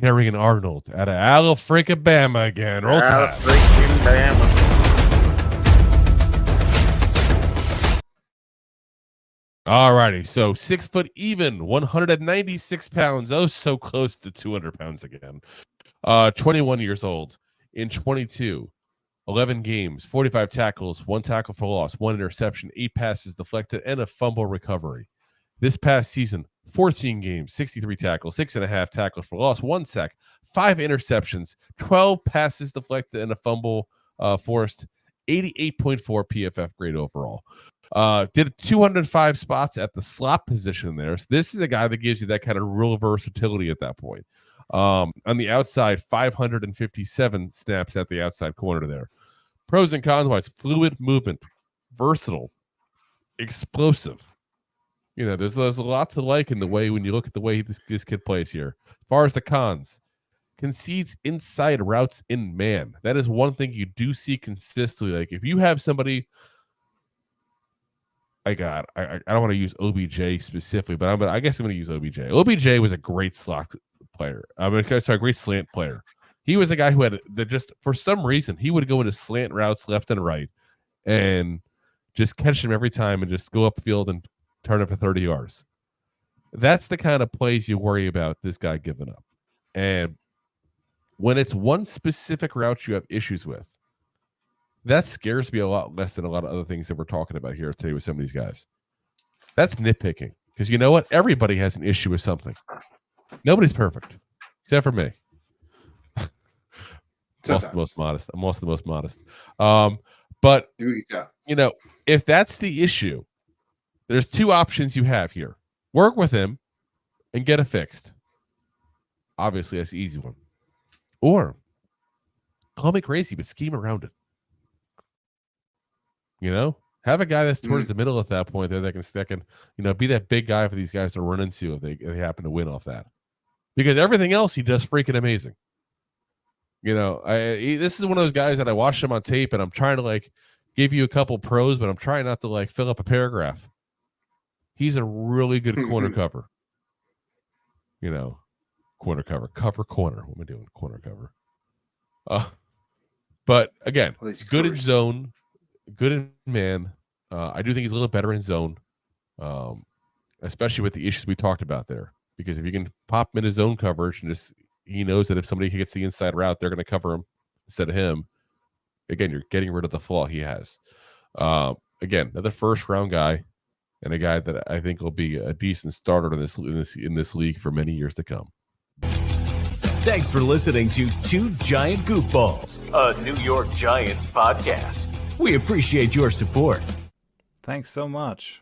Terrion Arnold out of Alabama again. Roll Tide. Alabama. All righty, so 6 foot even, 196 pounds. Oh, so close to 200 pounds again. 21 years old in 22, 11 games, 45 tackles, 1 tackle for loss, 1 interception, 8 passes deflected, and a fumble recovery. This past season, 14 games, 63 tackles, 6.5 tackles for loss, 1 sack, 5 interceptions, 12 passes deflected, and a fumble forced. 88.4 PFF grade overall. Did 205 spots at the slot position there. So this is a guy that gives you that kind of real versatility at that point. On the outside, 557 snaps at the outside corner there. Pros and cons wise, fluid movement, versatile, explosive. You know, there's a lot to like in the way when you look at the way this kid plays here. As far as the cons, concedes inside routes in man. That is one thing you do see consistently. Like if you have somebody, I don't want to use OBJ specifically, but I guess I'm going to use OBJ. OBJ was a great slot player. Great slant player. He was a guy who had just for some reason he would go into slant routes left and right, and just catch them every time and just go upfield and turn it for 30 yards. That's the kind of plays you worry about this guy giving up. And when it's one specific route you have issues with, that scares me a lot less than a lot of other things that we're talking about here today with some of these guys. That's nitpicking. Because you know what? Everybody has an issue with something. Nobody's perfect. Except for me. I'm also the most modest. But, you know, if that's the issue, there's 2 options you have here. Work with him and get it fixed. Obviously, that's the easy one. Or call me crazy, but scheme around it. You know, have a guy that's towards the middle at that point there that can, you know, be that big guy for these guys to run into if they happen to win off that. Because everything else he does freaking amazing. You know, this is one of those guys that I watched him on tape and I'm trying to like give you a couple pros, but I'm trying not to like fill up a paragraph. He's a really good corner cover. You know, corner cover. What am I doing? Corner cover. But again, good in zone, good in man. I do think he's a little better in zone, especially with the issues we talked about there. Because if you can pop him in his zone coverage and just he knows that if somebody gets the inside route, they're going to cover him instead of him. Again, you're getting rid of the flaw he has. Again, another first round guy and a guy that I think will be a decent starter in this league for many years to come. Thanks for listening to Two Giant Goofballs, a New York Giants podcast. We appreciate your support. Thanks so much.